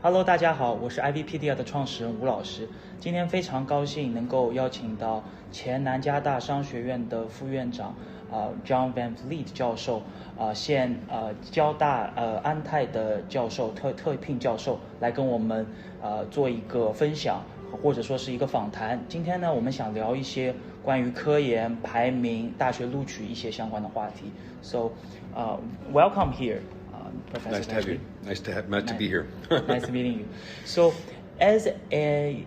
Hello，大家好，我是 Ivypedia 的创始人吴老师。今天非常高兴能够邀请到前南加大商学院的副院长John Van Vliet 教授，现交大安泰的教授特聘教授来跟我们做一个分享，或者说是一个访谈。今天呢，我们想聊一些关于科研、排名、大学录取一些相关的话题。So, welcome here. Professor Nice to have you. Nice to be here. Nice meeting you. So, as a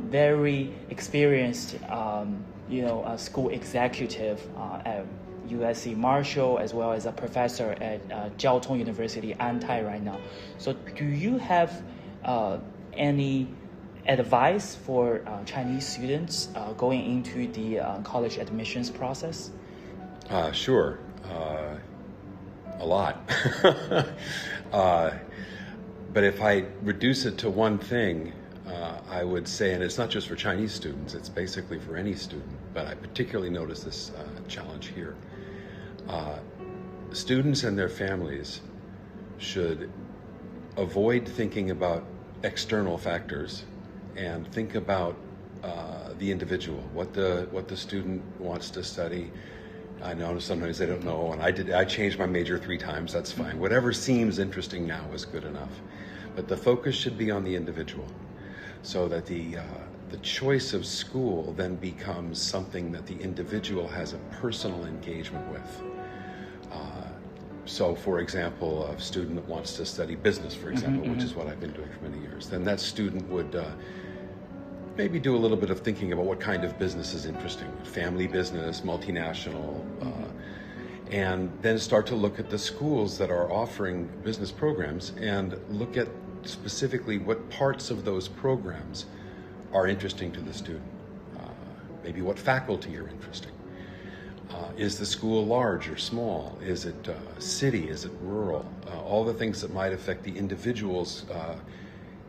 very experienced, a school executive at USC Marshall, as well as a professor at Jiao Tong University, Antai right now. So, do you have any advice for Chinese students going into the college admissions process? Sure. A lot. But if I reduce it to one thing, I would say, and it's not just for Chinese students, it's basically for any student, but I particularly notice this challenge here. Students and their families should avoid thinking about external factors and think about the individual, what the student wants to study. I know sometimes they don't know, and I changed my major 3 times, that's fine. Whatever seems interesting now is good enough. But the focus should be on the individual, so that the choice of school then becomes something that the individual has a personal engagement with. So for example, a student that wants to study business, for example, which is what I've been doing for many years, then that student would maybe do a little bit of thinking about what kind of business is interesting, family business, multinational, and then start to look at the schools that are offering business programs and look at specifically what parts of those programs are interesting to the student, maybe what faculty are interesting. Is the school large or small? Is it city? Is it rural? All the things that might affect the individual's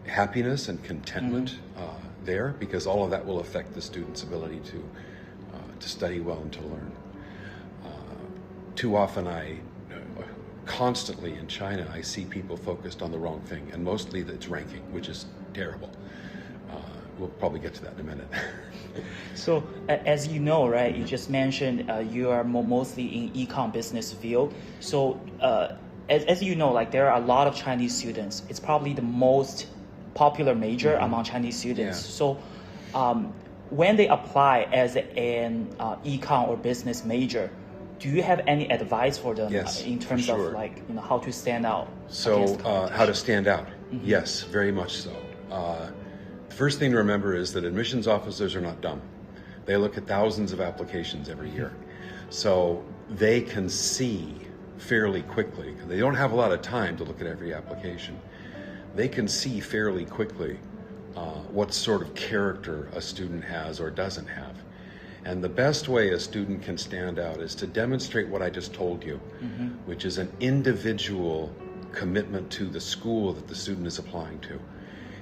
happiness and contentment there, because all of that will affect the student's ability to study well and to learn. Too often constantly in China, I see people focused on the wrong thing, and mostly it's ranking, which is terrible. We'll probably get to that in a minute. So, as you know, right, you just mentioned you are mostly in econ business field. So, as you know, like there are a lot of Chinese students. It's probably the most popular major among Chinese students. Yeah. So, when they apply as an econ or business major, do you have any advice for them in terms of how to stand out? So, how to stand out? Yes, very much so. The first thing to remember is that admissions officers are not dumb. They look at thousands of applications every year. So they can see fairly quickly. They don't have a lot of time to look at every application. They can see fairly quickly what sort of character a student has or doesn't have. And the best way a student can stand out is to demonstrate what I just told you, which is an individual commitment to the school that the student is applying to.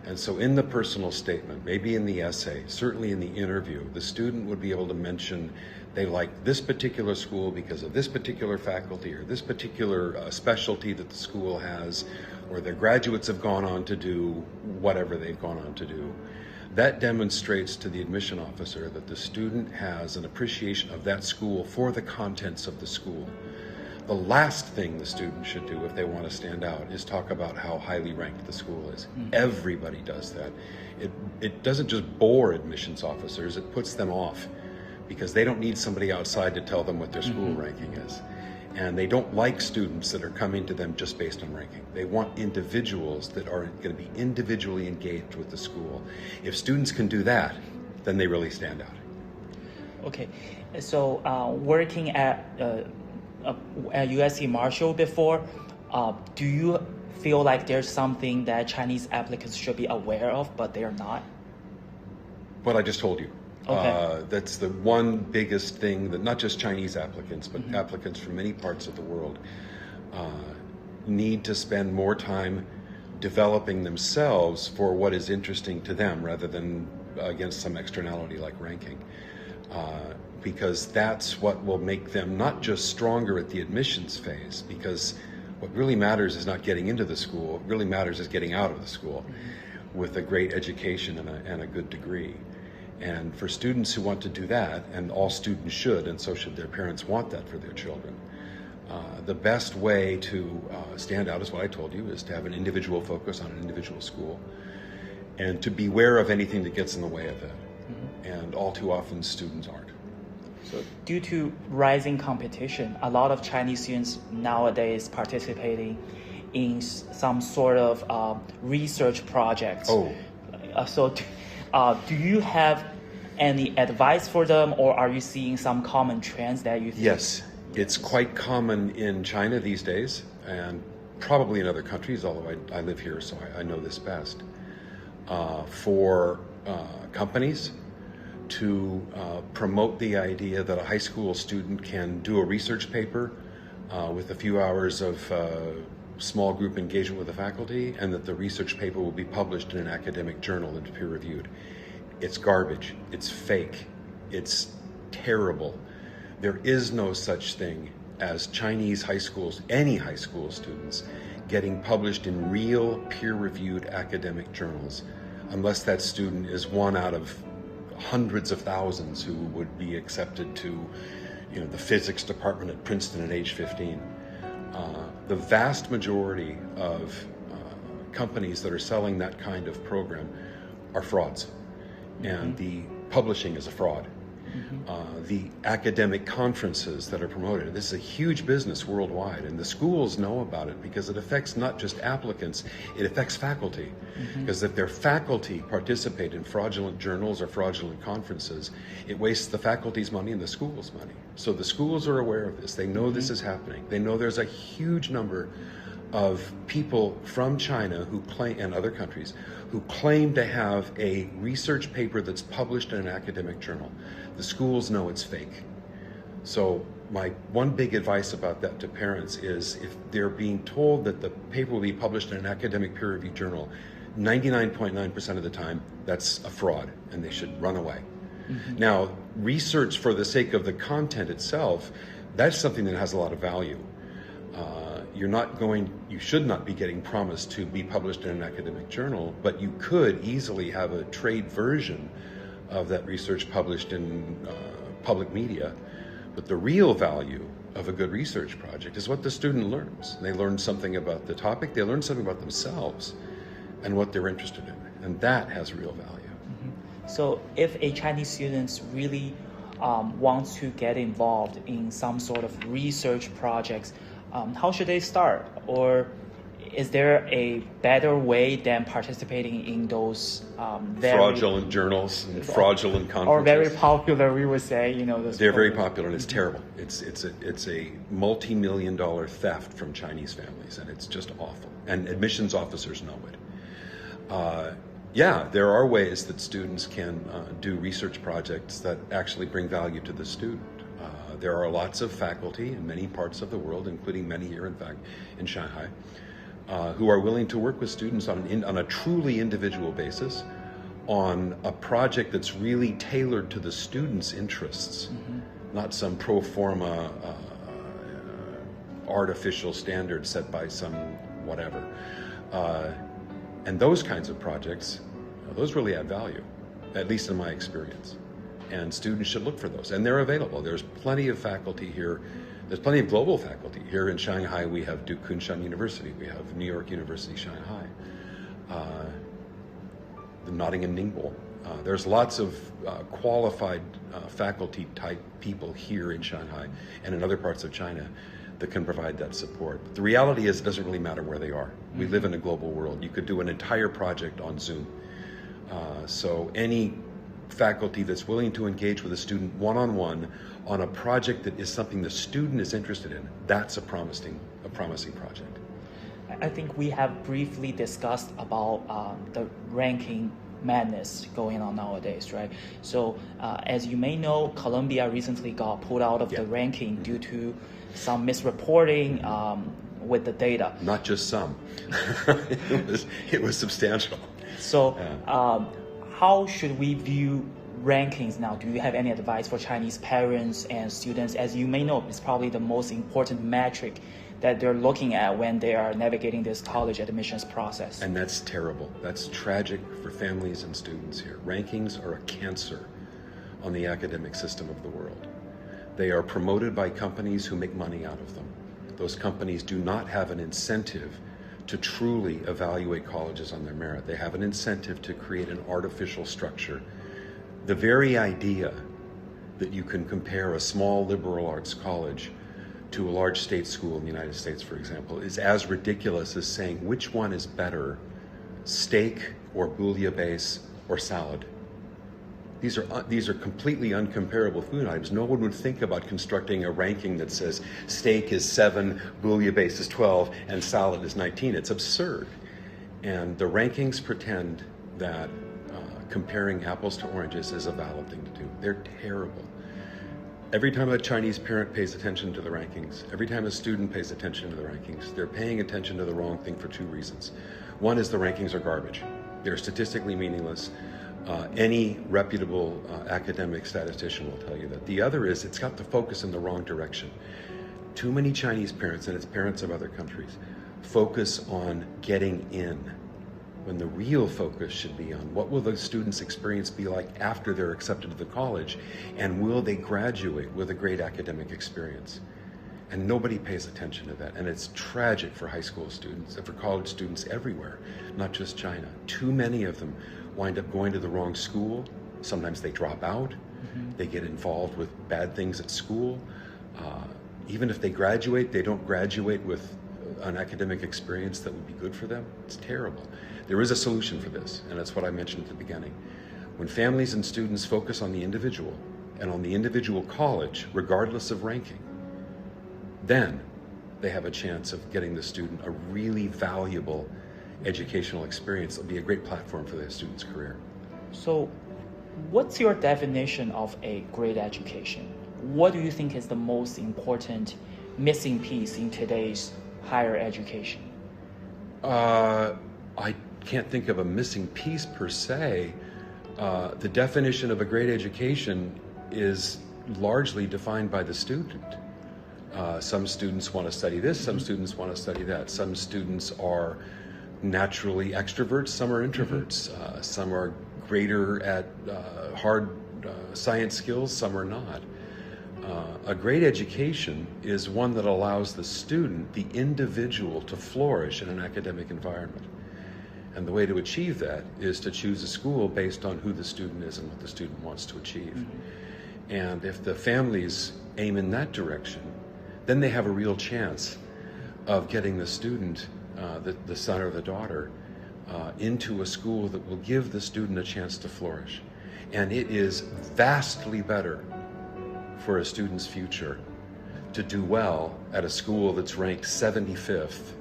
And so in the personal statement, maybe in the essay, certainly in the interview, the student would be able to mention they like this particular school because of this particular faculty or this particular specialty that the school has, or their graduates have gone on to do whatever they've gone on to do. That demonstrates to the admission officer that the student has an appreciation of that school for the contents of the school. The last thing the student should do if they want to stand out is talk about how highly ranked the school is. Everybody does that. It doesn't just bore admissions officers, it puts them off because they don't need somebody outside to tell them what their school ranking is. And they don't like students that are coming to them just based on ranking. They want individuals that are going to be individually engaged with the school. If students can do that, then they really stand out. Okay, so working at USC Marshall before, do you feel like there's something that Chinese applicants should be aware of, but they're not? What I just told you. Okay. That's the one biggest thing that not just Chinese applicants, but applicants from many parts of the world need to spend more time developing themselves for what is interesting to them rather than against some externality like ranking. Because that's what will make them not just stronger at the admissions phase, because What really matters is not getting into the school. What really matters is getting out of the school with a great education and a good degree. And for students who want to do that, and all students should, and so should their parents, want that for their children, the best way to stand out is what I told you, is to have an individual focus on an individual school and to beware of anything that gets in the way of that. And all too often students aren't. So due to rising competition, a lot of Chinese students nowadays participating in some sort of research projects. Do you have any advice for them, or are you seeing some common trends that you think? Yes, it's quite common in China these days, and probably in other countries, although I live here, so I know this best, for companies to promote the idea that a high school student can do a research paper with a few hours of small group engagement with the faculty, and that the research paper will be published in an academic journal and peer-reviewed. It's garbage. It's fake. It's terrible. There is no such thing as Chinese high schools, any high school students, getting published in real peer-reviewed academic journals, unless that student is one out of hundreds of thousands who would be accepted to, the physics department at Princeton at age 15. The vast majority of companies that are selling that kind of program are frauds, and the publishing is a fraud. The academic conferences that are promoted, this is a huge business worldwide, and the schools know about it because it affects not just applicants, it affects faculty. Because if their faculty participate in fraudulent journals or fraudulent conferences, it wastes the faculty's money and the school's money. So the schools are aware of this. They know this is happening. They know there's a huge number of people from China who claim, and other countries, who claim to have a research paper that's published in an academic journal. The schools know it's fake. So my one big advice about that to parents is, if they're being told that the paper will be published in an academic peer-reviewed journal, 99.9% of the time, that's a fraud, and they should run away. Now, research for the sake of the content itself, that's something that has a lot of value. You should not be getting promised to be published in an academic journal, but you could easily have a trade version of that research published in public media. But the real value of a good research project is what the student learns. They learn something about the topic, they learn something about themselves and what they're interested in, and that has real value. So if a Chinese student really wants to get involved in some sort of research projects, how should they start? Or is there a better way than participating in those fraudulent journals and fraudulent conferences? Or very popular, we would say, those They're very popular, and it's terrible. It's a multi-million-dollar theft from Chinese families, and it's just awful. And admissions officers know it. There are ways that students can do research projects that actually bring value to the student. There are lots of faculty in many parts of the world, including many here, in fact, in Shanghai, who are willing to work with students on a truly individual basis on a project that's really tailored to the student's interests, not some pro forma artificial standard set by some whatever. And those kinds of projects, those really add value, at least in my experience. And students should look for those, and they're available. There's plenty of faculty here. There's plenty of global faculty. Here in Shanghai, we have Duke Kunshan University. We have New York University, Shanghai. The Nottingham Ningbo. There's lots of qualified faculty type people here in Shanghai and in other parts of China that can provide that support. But the reality is, it doesn't really matter where they are. We live in a global world. You could do an entire project on Zoom. So any faculty that's willing to engage with a student one-on-one on a project that is something the student is interested in, that's a promising project. I think we have briefly discussed about the ranking madness going on nowadays, right? So as you may know, Columbia recently got pulled out of the ranking due to some misreporting with the data. Not just some. It was substantial. So how should we view rankings now? Do you have any advice for Chinese parents and students? As you may know, it's probably the most important metric that they're looking at when they are navigating this college admissions process. And that's terrible. That's tragic for families and students here. Rankings are a cancer on the academic system of the world. They are promoted by companies who make money out of them. Those companies do not have an incentive to truly evaluate colleges on their merit. They have an incentive to create an artificial structure. The very idea that you can compare a small liberal arts college to a large state school in the United States, for example, is as ridiculous as saying which one is better, steak or bouillabaisse or salad. These are completely uncomparable food items. No one would think about constructing a ranking that says steak is 7, bouillabaisse is 12, and salad is 19. It's absurd. And the rankings pretend that comparing apples to oranges is a valid thing to do. They're terrible. Every time a Chinese parent pays attention to the rankings, every time a student pays attention to the rankings, they're paying attention to the wrong thing for two reasons. One is the rankings are garbage. They're statistically meaningless. Any reputable academic statistician will tell you that. The other is it's got the focus in the wrong direction. Too many Chinese parents, and it's parents of other countries, focus on getting in, when the real focus should be on what will the student's experience be like after they're accepted to the college, and will they graduate with a great academic experience? And nobody pays attention to that. And it's tragic for high school students and for college students everywhere, not just China. Too many of them wind up going to the wrong school. Sometimes they drop out. They get involved with bad things at school. Even if they graduate, they don't graduate with an academic experience that would be good for them. It's terrible. There is a solution for this, and that's what I mentioned at the beginning. When families and students focus on the individual and on the individual college, regardless of ranking, then they have a chance of getting the student a really valuable educational experience. It'll be a great platform for the student's career. So what's your definition of a great education? What do you think is the most important missing piece in today's higher education? I can't think of a missing piece per se. The definition of a great education is largely defined by the student. Some students want to study this, some students want to study that. Some students are naturally extroverts, some are introverts. Some are greater at hard science skills, some are not. A great education is one that allows the student, the individual, to flourish in an academic environment. And the way to achieve that is to choose a school based on who the student is and what the student wants to achieve. And if the families aim in that direction, then they have a real chance of getting the student, the son or the daughter, into a school that will give the student a chance to flourish. And it is vastly better for a student's future to do well at a school that's ranked 75th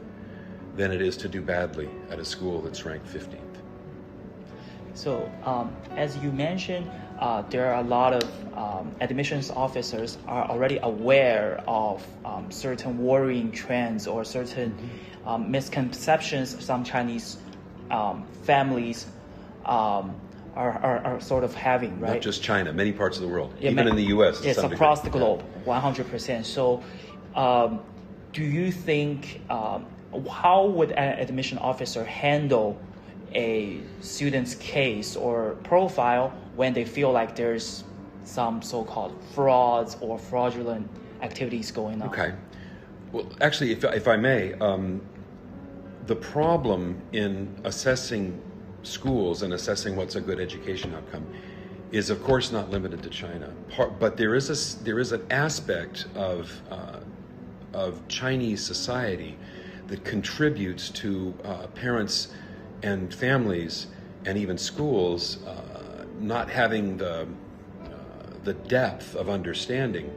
than it is to do badly at a school that's ranked 15th. So as you mentioned, there are a lot of admissions officers are already aware of certain worrying trends or certain misconceptions some Chinese families are sort of having, right? Not just China, many parts of the world, Yeah, even in the U.S. It's across the globe, 100%. So do you think, how would an admission officer handle a student's case or profile when they feel like there's some so-called frauds or fraudulent activities going on? Okay. Well, actually, if I may, the problem in assessing schools and assessing what's a good education outcome is, of course, not limited to China. But there is an aspect of Chinese society that contributes to parents and families and even schools not having the depth of understanding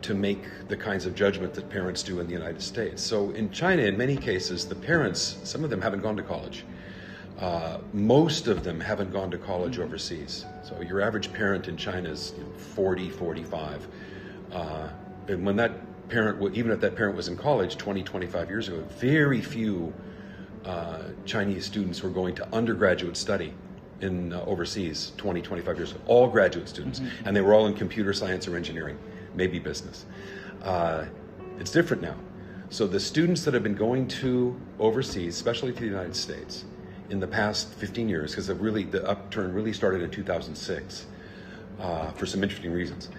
to make the kinds of judgment that parents do in the United States. So in China, in many cases, the parents, some of them haven't gone to college. Most of them haven't gone to college overseas. So your average parent in China is 40, 45. And when that parent, even if that parent was in college 20, 25 years ago, very few Chinese students were going to undergraduate study in overseas 20, 25 years ago. All graduate students. And they were all in computer science or engineering, maybe business. It's different now. So the students that have been going to overseas, especially to the United States, in the past 15 years, because the upturn really started in 2006 for some interesting reasons.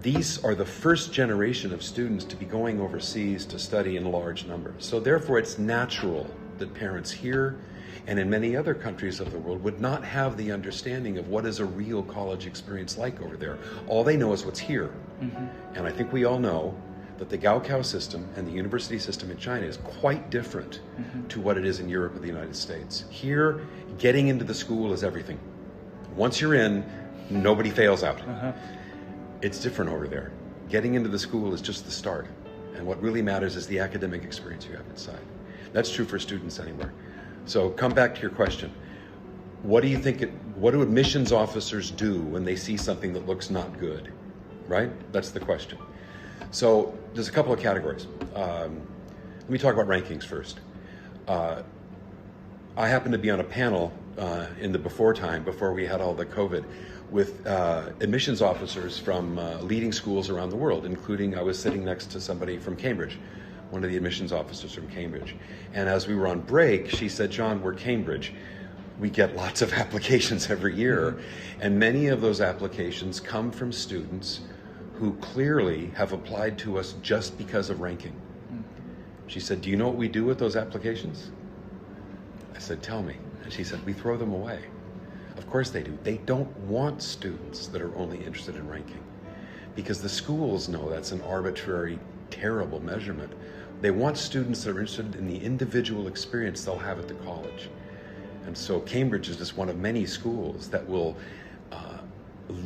These are the first generation of students to be going overseas to study in large numbers. So therefore, it's natural that parents here and in many other countries of the world would not have the understanding of what is a real college experience like over there. All they know is what's here. And I think we all know that the Gaokao system and the university system in China is quite different to what it is in Europe or the United States. Here, getting into the school is everything. Once you're in, nobody fails out. It's different over there. Getting into the school is just the start. And what really matters is the academic experience you have inside. That's true for students anywhere. So come back to your question. What do admissions officers do when they see something that looks not good? Right? That's the question. So there's a couple of categories. Let me talk about rankings first. I happened to be on a panel in the before we had all the COVID, with admissions officers from leading schools around the world, including I was sitting next to somebody from Cambridge, one of the admissions officers from Cambridge. And as we were on break, she said, "John, we're Cambridge. We get lots of applications every year, and many of those applications come from students who clearly have applied to us just because of ranking." She said, "Do you know what we do with those applications?" I said, "Tell me." And she said, "We throw them away." Of course they do. They don't want students that are only interested in ranking, because the schools know that's an arbitrary, terrible measurement. They want students that are interested in the individual experience they'll have at the college. And so Cambridge is just one of many schools that will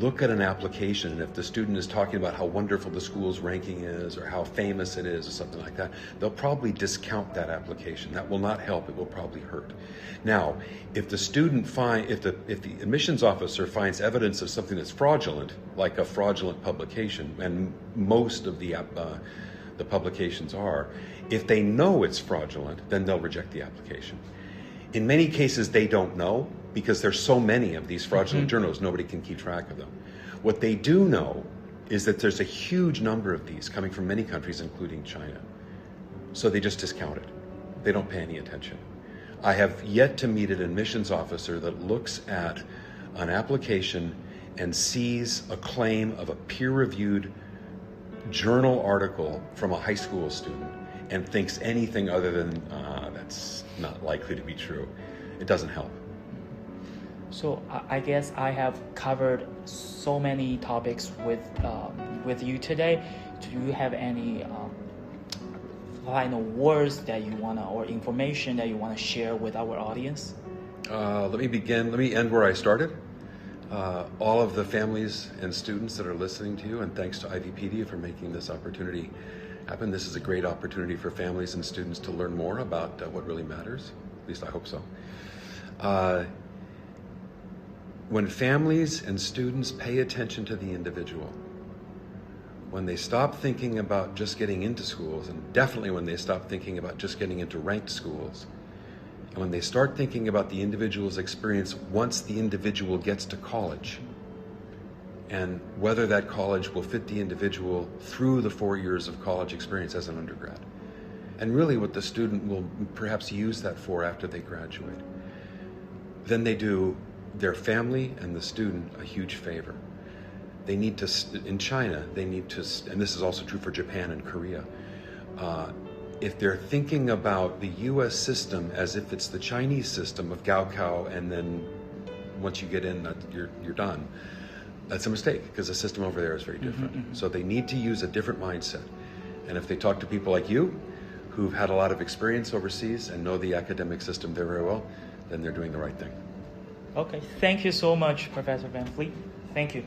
look at an application, and if the student is talking about how wonderful the school's ranking is or how famous it is or something like that, they'll probably discount that application. That will not help. It will probably hurt. Now, if the admissions officer finds evidence of something that's fraudulent, like a fraudulent publication, and most of the publications are, if they know it's fraudulent, then they'll reject the application. In many cases, they don't know, because there's so many of these fraudulent journals, nobody can keep track of them. What they do know is that there's a huge number of these coming from many countries, including China. So they just discount it. They don't pay any attention. I have yet to meet an admissions officer that looks at an application and sees a claim of a peer-reviewed journal article from a high school student and thinks anything other than, that's not likely to be true. It doesn't help. So I guess I have covered so many topics with you today. Do you have any final words that you wanna, or information that you wanna share with our audience? Let me end where I started. All of the families and students that are listening to you, and thanks to Ivypedia for making this opportunity happen. This is a great opportunity for families and students to learn more about what really matters. At least I hope so. When families and students pay attention to the individual, when they stop thinking about just getting into schools, and definitely when they stop thinking about just getting into ranked schools, and when they start thinking about the individual's experience once the individual gets to college, and whether that college will fit the individual through the 4 years of college experience as an undergrad, and really what the student will perhaps use that for after they graduate, then they do their family and the student a huge favor. They need to, in China, they need to, and this is also true for Japan and Korea, if they're thinking about the US system as if it's the Chinese system of Gaokao, and then once you get in, you're done, that's a mistake, because the system over there is very different. So they need to use a different mindset. And if they talk to people like you, who've had a lot of experience overseas and know the academic system there very well, then they're doing the right thing. Okay, thank you so much, Professor Van Vliet. Thank you.